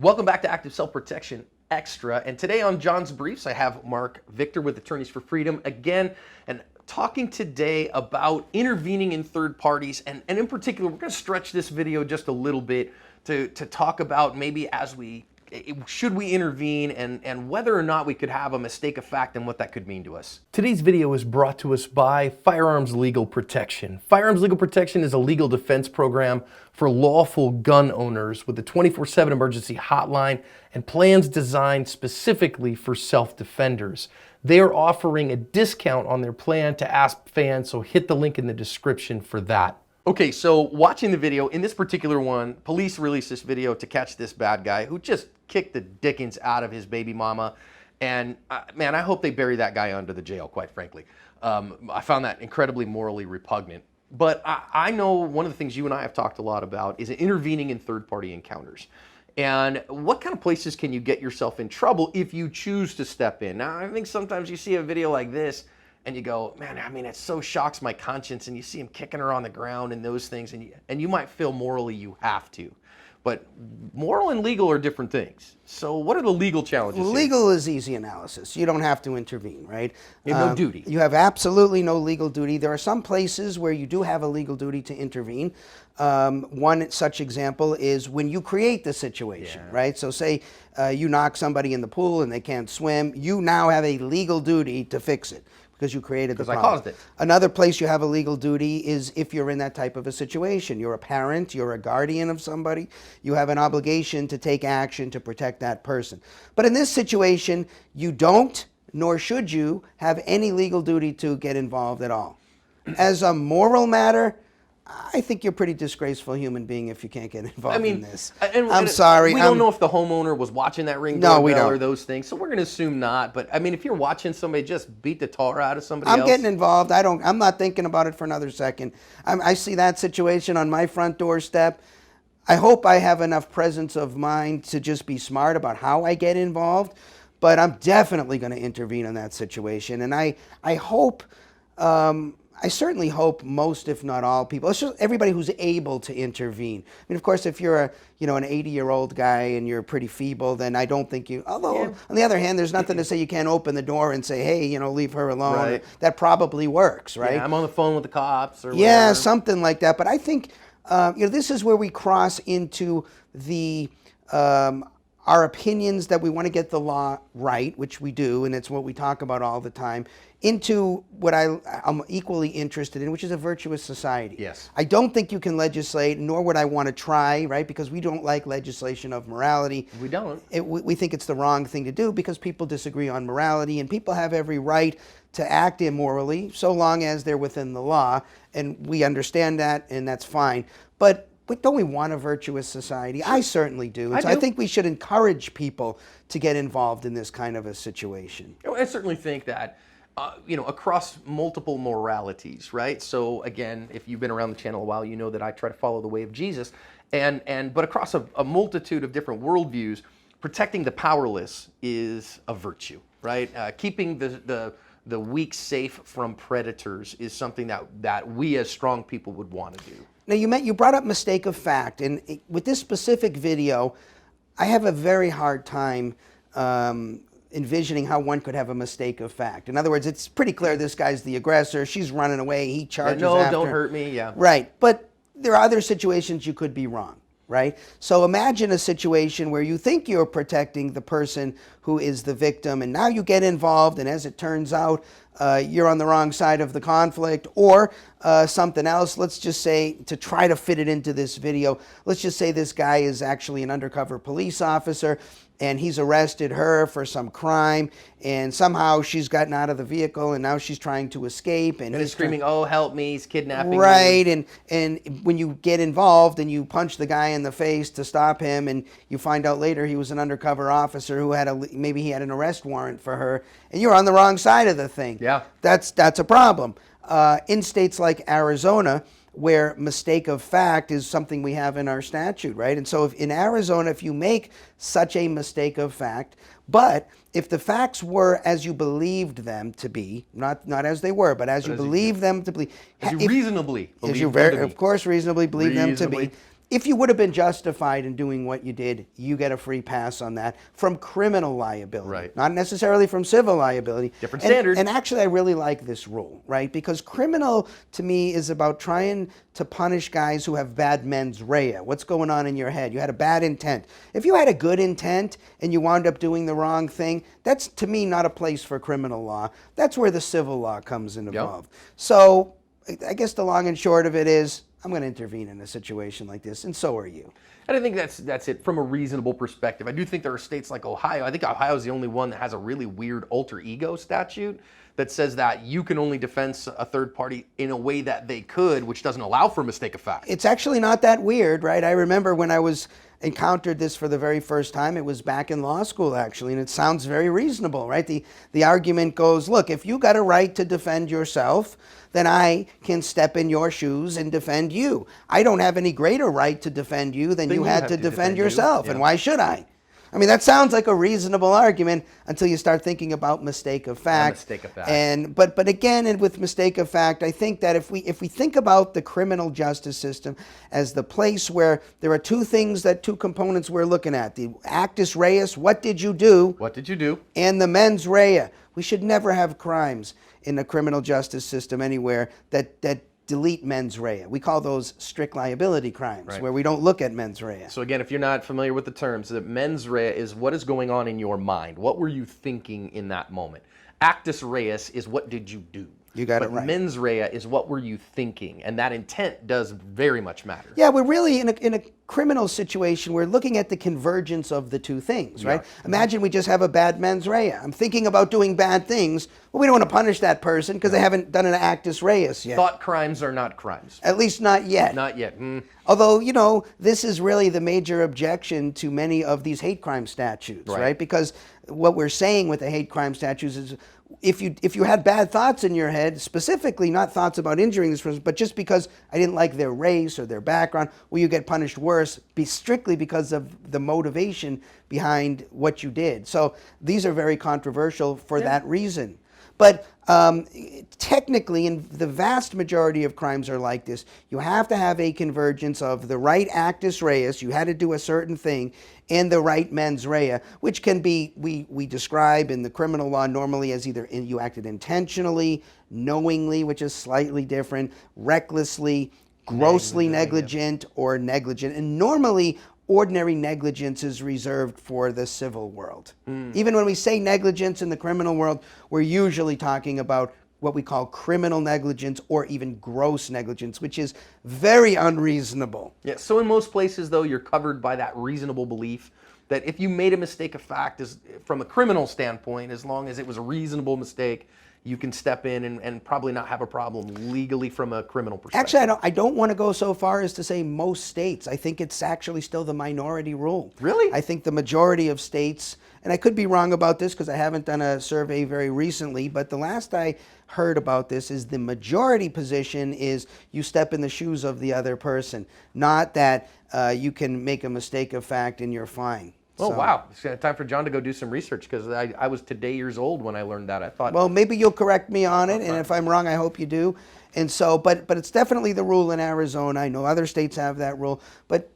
Welcome back to Active Self-Protection Extra. And today on John's Briefs, I have Mark Victor with Attorneys for Freedom again, and talking today about intervening in third parties. And in particular, we're going to stretch this video just a little bit to talk about maybe should we intervene and whether or not we could have a mistake of fact and what that could mean to us. Today's video is brought to us by Firearms Legal Protection. Firearms Legal Protection is a legal defense program for lawful gun owners with a 24/7 emergency hotline and plans designed specifically for self-defenders. They are offering a discount on their plan to Ask fans, so hit the link in the description for that. Okay, so watching the video, in this particular one, police released this video to catch this bad guy who just kicked the dickens out of his baby mama. And man, I hope they bury that guy under the jail, quite frankly. I found that incredibly morally repugnant. But I know one of the things you and I have talked a lot about is intervening in third-party encounters. And what kind of places can you get yourself in trouble if you choose to step in? Now, I think sometimes you see a video like this and you go, man, I mean, it so shocks my conscience, and you see him kicking her on the ground and those things, and you might feel morally you have to. But moral and legal are different things. So what are the legal challenges here? Legal is easy analysis. You don't have to intervene, right? You have no duty. You have absolutely no legal duty. There are some places where you do have a legal duty to intervene. One such example is when you create the situation, right? So say you knock somebody in the pool and they can't swim. You now have a legal duty to fix it, because you created the problem. Because I caused it. Another place you have a legal duty is if you're in that type of a situation. You're a parent, you're a guardian of somebody, you have an obligation to take action to protect that person. But in this situation, you don't, nor should you, have any legal duty to get involved at all. As a moral matter, I think you're a pretty disgraceful human being if you can't get involved in this. I'm sorry. We don't know if the homeowner was watching that Ring doorbell or those things, so we're going to assume not. But I mean, if you're watching somebody just beat the tar out of somebody else, I'm getting involved. I'm not thinking about it for another second. I see that situation on my front doorstep. I hope I have enough presence of mind to just be smart about how I get involved, but I'm definitely going to intervene in that situation. And I hope. I certainly hope most, if not all people, it's just everybody who's able to intervene. I mean, of course, if you're an 80-year-old guy and you're pretty feeble, then I don't think you, although on the other hand, there's nothing to say you can't open the door and say, hey, leave her alone. Right. That probably works, right? Yeah, I'm on the phone with the cops or yeah, whatever. Something like that. But I think, this is where we cross into the, our opinions that we want to get the law right, which we do, and it's what we talk about all the time, into what I'm equally interested in, which is a virtuous society. Yes. I don't think you can legislate, nor would I want to try, right? Because we don't like legislation of morality. We don't. We think it's the wrong thing to do because people disagree on morality, and people have every right to act immorally so long as they're within the law, and we understand that, and that's fine. But don't we want a virtuous society? I certainly do. And so I think we should encourage people to get involved in this kind of a situation. I certainly think that, across multiple moralities, right? So again, if you've been around the channel a while, you know that I try to follow the way of Jesus. But across a multitude of different worldviews, protecting the powerless is a virtue, right? Keeping the weak safe from predators is something that we as strong people would want to do. Now, you brought up mistake of fact, and with this specific video, I have a very hard time envisioning how one could have a mistake of fact. In other words, it's pretty clear this guy's the aggressor. She's running away. He charges after her. Don't hurt me. Yeah. Right. But there are other situations you could be wrong, right? So imagine a situation where you think you're protecting the person who is the victim, and now you get involved, and as it turns out, you're on the wrong side of the conflict, or something else. Let's just say, to try to fit it into this video, let's just say this guy is actually an undercover police officer, and he's arrested her for some crime, and somehow she's gotten out of the vehicle, and now she's trying to escape. And he's screaming, oh, help me, he's kidnapping me. Right, and when you get involved and you punch the guy in the face to stop him, and you find out later he was an undercover officer who maybe he had an arrest warrant for her, and you're on the wrong side of the thing. Yeah. That's a problem. In states like Arizona, where mistake of fact is something we have in our statute, right? And so in Arizona, if you make such a mistake of fact, but if the facts were as you believed them to be, not as they were, but as you believe them to be, as you reasonably believe them to be, if you would have been justified in doing what you did, you get a free pass on that from criminal liability, Right. not necessarily from civil liability. Different And- standard. And actually, I really like this rule, right? Because criminal, to me, is about trying to punish guys who have bad mens rea. What's going on in your head? You had a bad intent. If you had a good intent and you wound up doing the wrong thing, that's, to me, not a place for criminal law. That's where the civil law comes involved. So I guess the long and short of it is, I'm going to intervene in a situation like this, and so are you. And I think that's it from a reasonable perspective. I do think there are states like Ohio. I think Ohio is the only one that has a really weird alter ego statute that says that you can only defend a third party in a way that they could, which doesn't allow for mistake of fact. It's actually not that weird, right? I remember when I encountered this for the very first time, it was back in law school, actually, and it sounds very reasonable, right? The argument goes, look, if you got a right to defend yourself, then I can step in your shoes and defend you. I don't have any greater right to defend you than you had to defend yourself, and why should I? I mean, that sounds like a reasonable argument until you start thinking about mistake of fact. Mistake of fact. But again, and with mistake of fact, I think that if we think about the criminal justice system as the place where there are two components we're looking at: the actus reus, what did you do? What did you do? And the mens rea. We should never have crimes in the criminal justice system anywhere that delete mens rea. We call those strict liability crimes, where we don't look at mens rea. So again, if you're not familiar with the terms, the mens rea is what is going on in your mind. What were you thinking in that moment? Actus reus is what did you do? You got it But right. Mens rea is what were you thinking, and that intent does very much matter. Yeah, we're really in a criminal situation. We're looking at the convergence of the two things, right? Imagine we just have a bad mens rea. I'm thinking about doing bad things. Well, we don't want to punish that person because they haven't done an actus reus yet. Thought crimes are not crimes. At least not yet. Not yet. Although, this is really the major objection to many of these hate crime statutes, right? Because what we're saying with the hate crime statutes is if you had bad thoughts in your head, specifically not thoughts about injuring this person, but just because I didn't like their race or their background, will you get punished worse strictly because of the motivation behind what you did. So these are very controversial for that reason. But technically, and the vast majority of crimes are like this, you have to have a convergence of the right actus reus, you had to do a certain thing, and the right mens rea, which can be, we describe in the criminal law normally as either you acted intentionally, knowingly, which is slightly different, recklessly, grossly negligent, or negligent. And normally, ordinary negligence is reserved for the civil world. Even when we say negligence in the criminal world, we're usually talking about what we call criminal negligence or even gross negligence, which is very unreasonable. Yeah, so in most places, though, you're covered by that reasonable belief that if you made a mistake of fact, from a criminal standpoint, as long as it was a reasonable mistake, you can step in and probably not have a problem legally from a criminal perspective. Actually, I don't want to go so far as to say most states. I think it's actually still the minority rule. Really? I think the majority of states, and I could be wrong about this because I haven't done a survey very recently, but the last I heard about this is the majority position is you step in the shoes of the other person, not that you can make a mistake of fact and you're fine. Oh, wow. It's time for John to go do some research because I was today years old when I learned that. I thought, well, maybe you'll correct me on it, and if I'm wrong, I hope you do. And so, but it's definitely the rule in Arizona. I know other states have that rule, but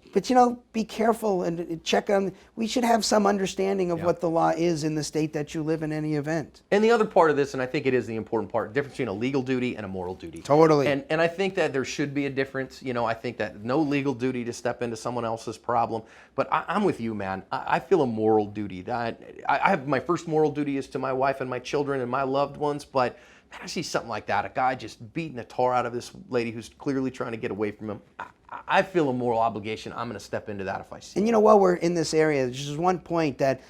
be careful and check on. We should have some understanding of what the law is in the state that you live in any event. And the other part of this, and I think it is the important part, the difference between a legal duty and a moral duty. Totally. And I think that there should be a difference. I think that no legal duty to step into someone else's problem. But I'm with you, man. I feel a moral duty. I have my first moral duty is to my wife and my children and my loved ones. But man, I see something like that, a guy just beating the tar out of this lady who's clearly trying to get away from him. I feel a moral obligation. I'm going to step into that if I see it. And while we're in this area, there's just one point that,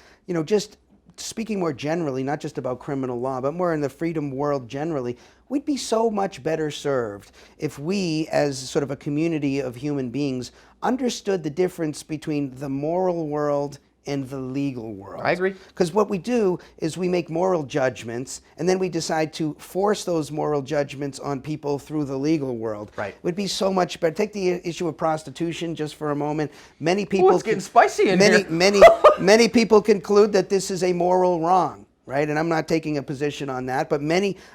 just speaking more generally, not just about criminal law, but more in the freedom world generally, we'd be so much better served if we, as sort of a community of human beings, understood the difference between the moral world and the legal world. I agree. Because what we do is we make moral judgments, and then we decide to force those moral judgments on people through the legal world. Right. It would be so much better. Take the issue of prostitution just for a moment. Many people, it's getting spicy in here. Many people conclude that this is a moral wrong, right? And I'm not taking a position on that, but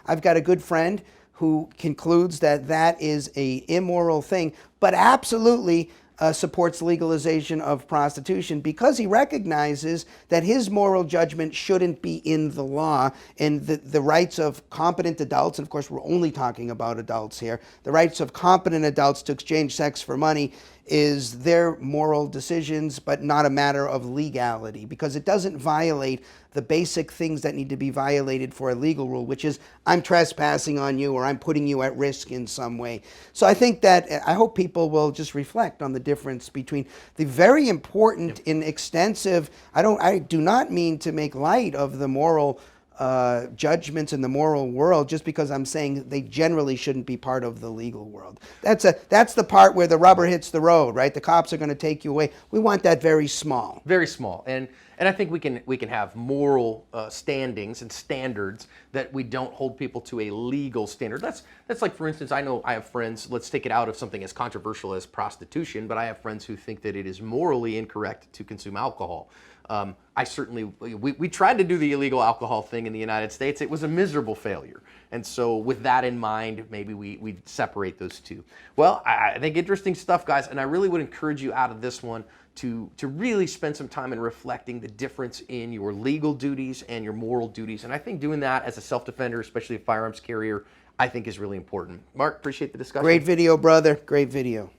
I've got a good friend who concludes that that is a immoral thing, but absolutely supports legalization of prostitution because he recognizes that his moral judgment shouldn't be in the law, and the rights of competent adults, and of course we're only talking about adults here, the rights of competent adults to exchange sex for money is their moral decisions, but not a matter of legality, because it doesn't violate the basic things that need to be violated for a legal rule, which is I'm trespassing on you or I'm putting you at risk in some way. So I think that, I hope people will just reflect on the difference between the very important and extensive, I do not mean to make light of the moral judgments in the moral world just because I'm saying they generally shouldn't be part of the legal world. That's the part where the rubber hits the road, right? The cops are going to take you away. We want that very small. Very small. And I think we can have moral standings and standards that we don't hold people to a legal standard. That's like, for instance, I know I have friends, let's take it out of something as controversial as prostitution, but I have friends who think that it is morally incorrect to consume alcohol. We tried to do the illegal alcohol thing in the United States. It was a miserable failure. And so with that in mind, maybe we separate those two. Well, I think interesting stuff, guys, and I really would encourage you out of this one to really spend some time in reflecting the difference in your legal duties and your moral duties. And I think doing that as a self-defender, especially a firearms carrier, I think is really important. Mark, appreciate the discussion. Great video, brother. Great video.